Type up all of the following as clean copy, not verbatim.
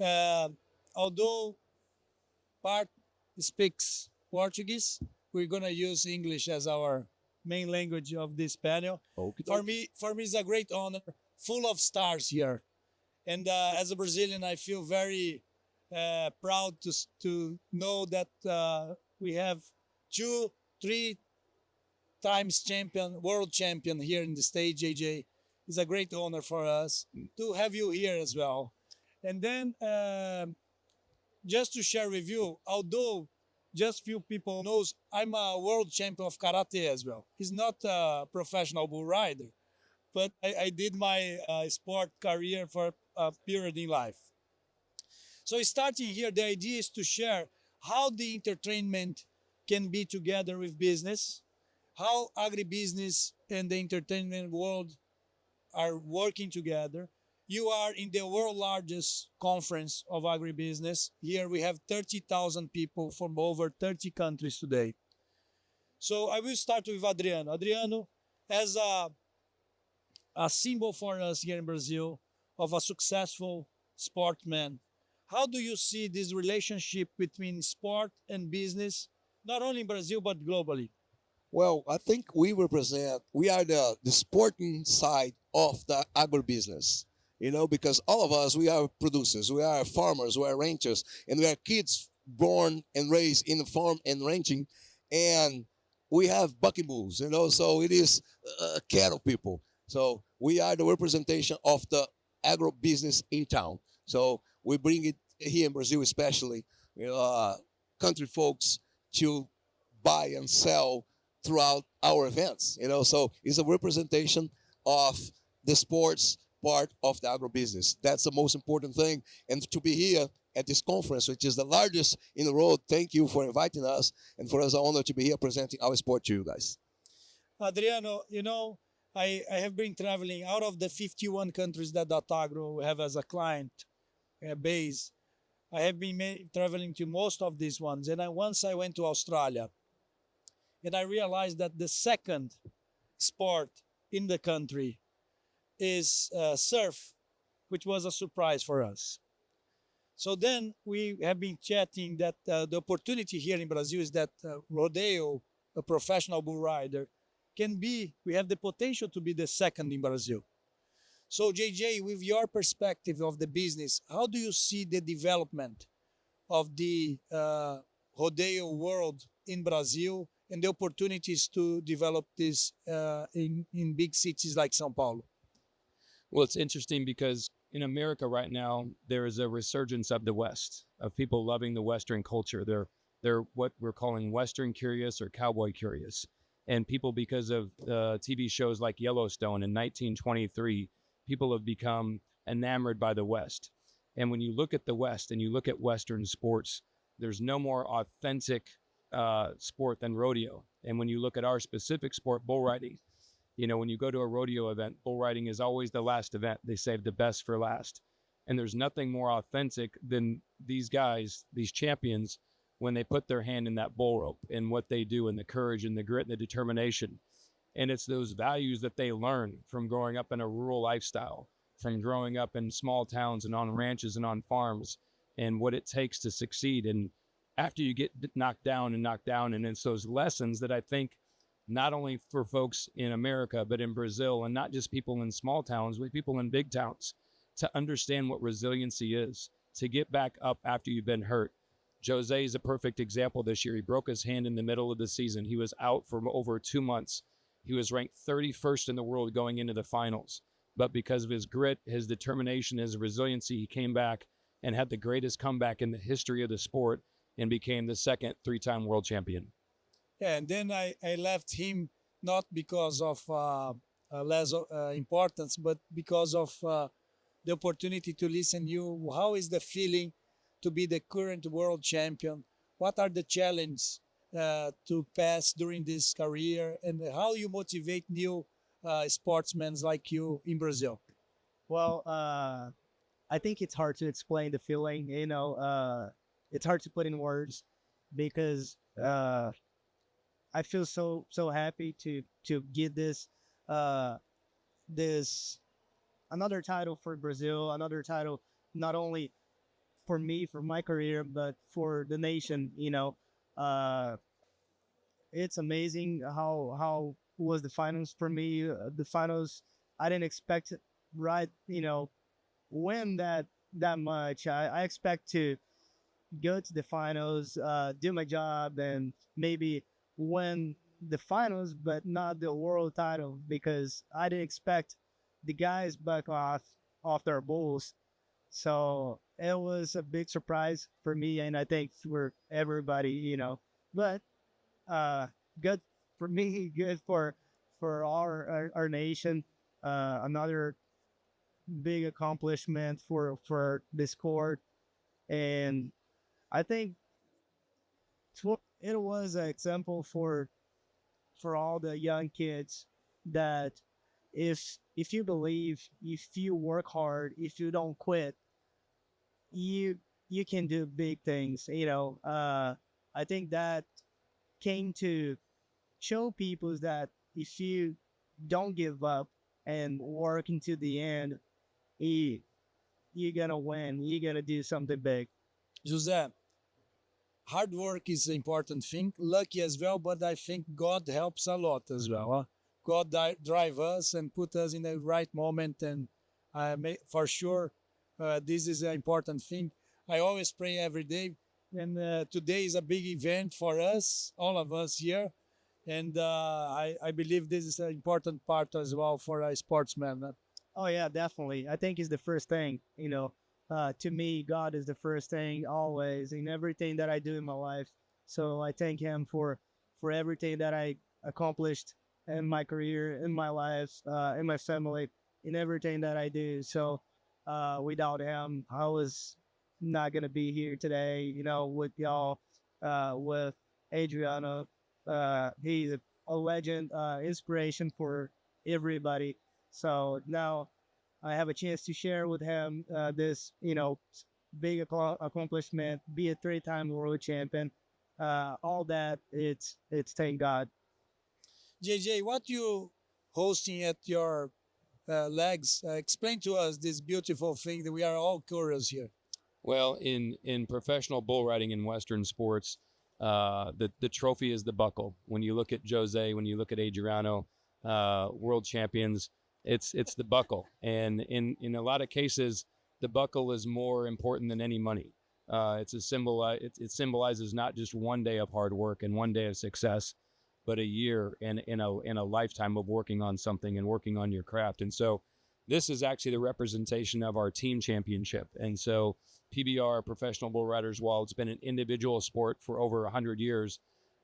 Uh, Although part speaks Portuguese, we're gonna use English as our main language of this panel. Okay. For me, it's a great honor, full of stars here. And as a Brazilian, I feel very proud to know that we have two, three times champion, world champion here in the stage, JJ. It's a great honor for us to have you here as well. And then just to share with you, although just few people knows, I'm a world champion of karate as well. He's not a professional bull rider, but I did my sport career for a period in life. So starting here, the idea is to share how the entertainment can be together with business, how agribusiness and the entertainment world are working together. You are in the world largest conference of agribusiness. Here we have 30,000 people from over 30 countries today. So I will start with Adriano. Adriano, as a symbol for us here in Brazil of a successful sportsman, how do you see this relationship between sport and business, not only in Brazil but globally? Well, I think we are the sporting side of the agribusiness. Because all of us, we are producers, we are farmers, we are ranchers, and we are kids born and raised in the farm and ranching. And we have bucking bulls, so it is cattle people. So we are the representation of the agribusiness in town. So we bring it here in Brazil, especially, country folks to buy and sell throughout our events. So it's a representation of the sports part of the agribusiness. That's the most important thing. And to be here at this conference, which is the largest in the world, thank you for inviting us, and for us an honor to be here presenting our sport to you guys. Adriano, I have been traveling out of the 51 countries that DATAGRO have as a client base. I have been traveling to most of these ones. And once I went to Australia, and I realized that the second sport in the country is surf, which was a surprise for us. So then we have been chatting that the opportunity here in Brazil is that Rodeio, a professional bull rider, we have the potential to be the second in Brazil. So JJ, with your perspective of the business, how do you see the development of the Rodeio world in Brazil and the opportunities to develop this in big cities like São Paulo? Well, it's interesting because in America right now, there is a resurgence of the West, of people loving the Western culture. They're what we're calling Western curious or cowboy curious. And people, because of TV shows like Yellowstone in 1923, people have become enamored by the West. And when you look at the West and you look at Western sports, there's no more authentic sport than rodeo. And when you look at our specific sport, bull riding, when you go to a rodeo event, bull riding is always the last event. They save the best for last. And there's nothing more authentic than these guys, these champions, when they put their hand in that bull rope and what they do and the courage and the grit and the determination. And it's those values that they learn from growing up in a rural lifestyle, from growing up in small towns and on ranches and on farms, and what it takes to succeed. And after you get knocked down, and it's those lessons that I think not only for folks in America, but in Brazil, and not just people in small towns, but people in big towns, to understand what resiliency is, to get back up after you've been hurt. José is a perfect example this year. He broke his hand in the middle of the season. He was out for over 2 months. He was ranked 31st in the world going into the finals. But because of his grit, his determination, his resiliency, he came back and had the greatest comeback in the history of the sport and became the second 3-time world champion. Yeah, and then I left him not because of less importance, but because of the opportunity to listen you. How is the feeling to be the current world champion? What are the challenges to pass during this career, and how you motivate new sportsmen like you in Brazil? Well, I think it's hard to explain the feeling. It's hard to put in words because I feel so happy to get this another title for Brazil, another title not only for me, for my career, but for the nation. It's amazing how was the finals for me. The finals, I didn't expect it, right, win that much. I expect to go to the finals, do my job, and maybe win the finals, but not the world title, because I didn't expect the guys back off their bulls. So it was a big surprise for me, and I think for everybody. But uh, good for me, good for our nation. Another big accomplishment for this court, and I think it was an example for all the young kids that if you believe, if you work hard, if you don't quit, you you can do big things. I think that came to show people that if you don't give up and work into the end, you, you're gonna win. You're gonna do something big. José, hard work is an important thing, lucky as well, but I think God helps a lot as well. Huh? God drive us and put us in the right moment, and for sure, this is an important thing. I always pray every day, and today is a big event for us, all of us here, and I believe this is an important part as well for a sportsman. Oh yeah, definitely. I think it's the first thing. To me, God is the first thing always in everything that I do in my life. So I thank Him for everything that I accomplished in my career, in my life, in my family, in everything that I do. So without Him, I was not gonna be here today. With y'all, with Adriano. He's a legend, inspiration for everybody. So now I have a chance to share with him this, big accomplishment, be a three-time world champion. All that, it's thank God. JJ, what you hosting at your legs? Explain to us this beautiful thing that we are all curious here. Well, in professional bull riding in Western sports, the trophy is the buckle. When you look at Jose, when you look at Adriano, world champions, it's the buckle. And in a lot of cases, the buckle is more important than any money. It's a symbol. It symbolizes not just one day of hard work and one day of success, but a year and in a lifetime of working on something and working on your craft. And so this is actually the representation of our team championship. And so PBR, Professional Bull Riders, while it's been an individual sport for over 100 years,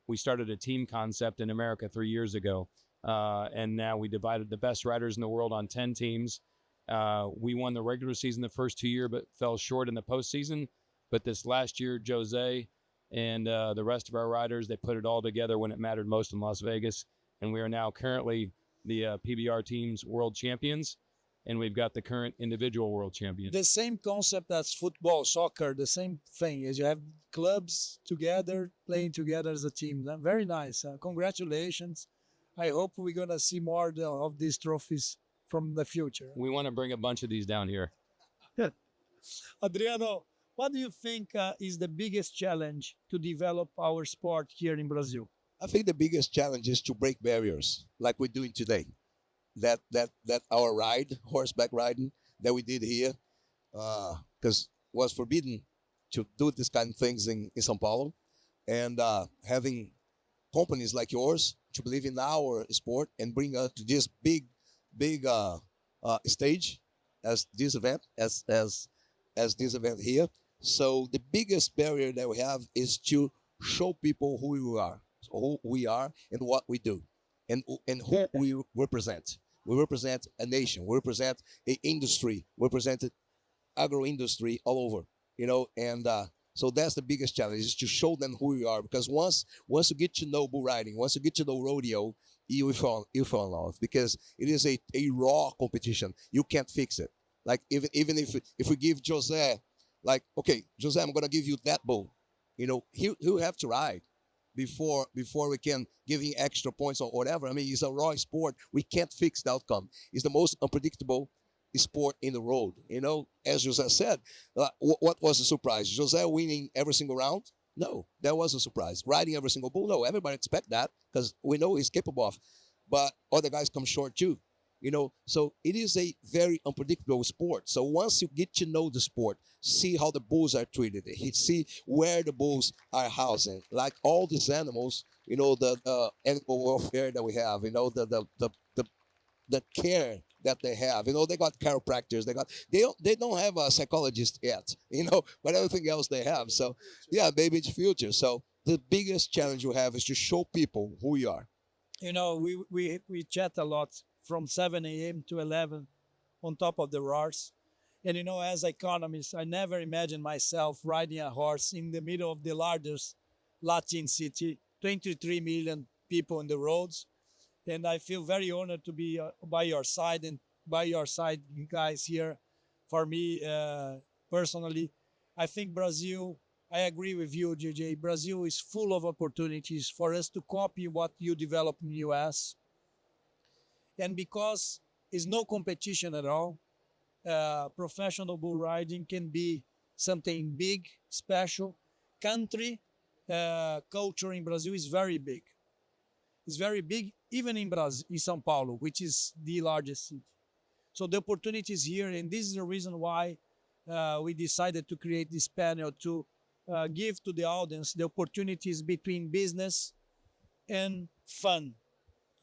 we started a team concept in America 3 years ago. And now we divided the best riders in the world on 10 teams. We won the regular season the first 2 years, but fell short in the postseason. But this last year, Jose and the rest of our riders, they put it all together when it mattered most in Las Vegas. And we are now currently the PBR team's world champions. And we've got the current individual world champion. The same concept as football, soccer, the same thing is you have clubs together, playing together as a team. Very nice. Congratulations. I hope we're going to see more of these trophies from the future. We want to bring a bunch of these down here. Adriano, what do you think is the biggest challenge to develop our sport here in Brazil? I think the biggest challenge is to break barriers like we're doing today. That our ride, horseback riding, that we did here, because was forbidden to do this kind of things in São Paulo. And having companies like yours to believe in our sport and bring us to this big stage as this event, as this event here. So the biggest barrier that we have is to show people who we are and what we do, and who we represent. We represent a nation. We represent an industry. We represent agro industry all over, and so that's the biggest challenge, is to show them who we are. Because once you get to know bull riding, once you get to know rodeo, you fall in love, because it is a raw competition. You can't fix it. Like even if we give Jose, like, okay, Jose, I'm gonna give you that bull, he'll have to ride before we can give him extra points or whatever. I mean, it's a raw sport. We can't fix the outcome. It's the most unpredictable sport in the road. As José said, what was the surprise? José winning every single round? No, that was a surprise. Riding every single bull? No, everybody expect that because we know he's capable of. But other guys come short too. So it is a very unpredictable sport. So once you get to know the sport, see how the bulls are treated, see where the bulls are housing, like all these animals, the animal welfare that we have, the care that they have. They got chiropractors, they don't have a psychologist yet, but everything else they have. So yeah, maybe it's future. So the biggest challenge you have is to show people who you are. We chat a lot from 7 a.m. to 11 on top of the roars. And as economist, I never imagined myself riding a horse in the middle of the largest Latin city, 23 million people on the roads. And I feel very honored to be by your side and by your side, you guys here. For me, personally, I think Brazil, I agree with you, JJ. Brazil is full of opportunities for us to copy what you develop in the US. And because it's no competition at all, professional bull riding can be something big, special. Country culture in Brazil is very big. It's very big, even in Brazil, in São Paulo, which is the largest city. So the opportunity is here, and this is the reason why we decided to create this panel to give to the audience the opportunities between business and fun,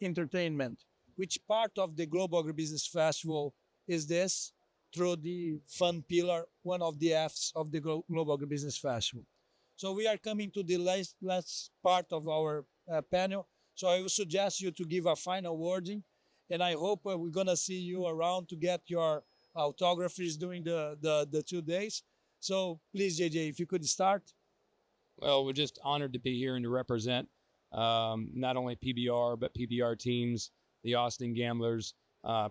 entertainment. Which part of the Global Agribusiness Festival is this? Through the fun pillar, one of the F's of the Global Agribusiness Festival. So we are coming to the last part of our panel. So I would suggest you to give a final wording, and I hope we're going to see you around to get your autographies during the 2 days. So please, JJ, if you could start. Well, we're just honored to be here and to represent not only PBR, but PBR teams, the Austin Gamblers.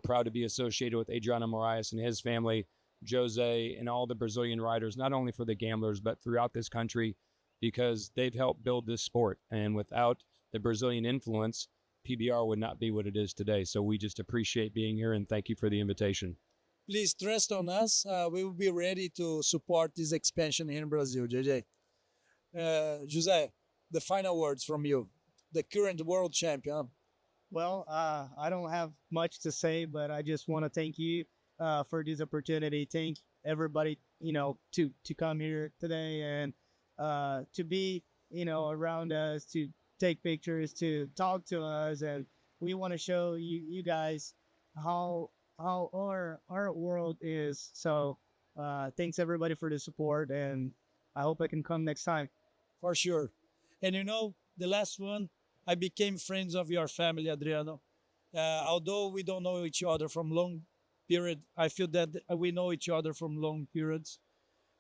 Proud to be associated with Adriano Moraes and his family, José, and all the Brazilian riders, not only for the Gamblers, but throughout this country, because they've helped build this sport. And without the Brazilian influence, PBR would not be what it is today. So we just appreciate being here and thank you for the invitation. Please trust on us. We will be ready to support this expansion here in Brazil, JJ. José, the final words from you, the current world champion. Well, I don't have much to say, but I just want to thank you for this opportunity. Thank everybody, to come here today and to be, around us, to take pictures, to talk to us. And we want to show you guys how our world is. So thanks everybody for the support, and I hope I can come next time. For sure. And the last one, I became friends of your family, Adriano. Although we don't know each other from long period, I feel that we know each other from long periods.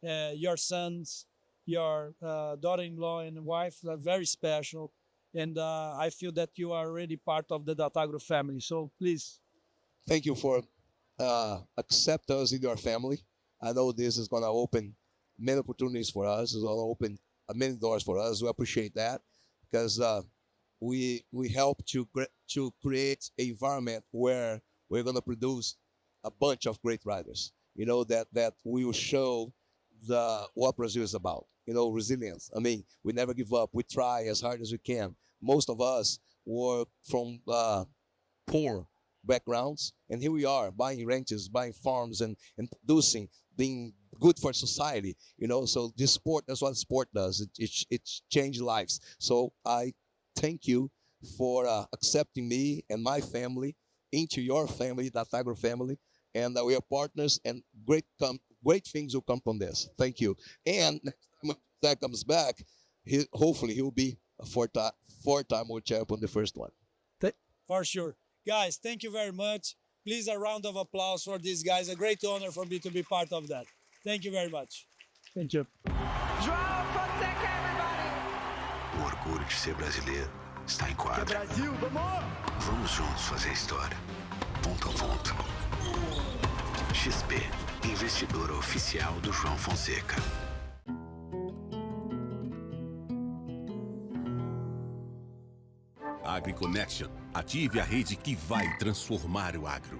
Your sons, your daughter-in-law and wife are very special. And I feel that you are already part of the DATAGRO family. So please. Thank you for accept us in your family. I know this is going to open many opportunities for us. It's going to open many doors for us. We appreciate that because we help to create an environment where we're going to produce a bunch of great riders. That we will show what Brazil is about. Resilience. I mean, we never give up. We try as hard as we can. Most of us were from poor backgrounds, and here we are buying ranches, buying farms, and producing, being good for society. So this sport, that's what sport does. It changes lives. So I thank you for accepting me and my family into your family, that Agro family, and we are partners, and great things will come from this. Thank you. And next time Zach comes back, hopefully he'll be a four-time world champion, the first one. For sure. Guys, thank you very much. Please, a round of applause for these guys. A great honor for me to be part of that. Thank you very much. Thank you. O orgulho de ser brasileiro está em quadra. Brasil, vamos! Vamos juntos fazer história. Ponto a ponto. XP, investidora oficial do João Fonseca. AgriConnection. Ative a rede que vai transformar o agro.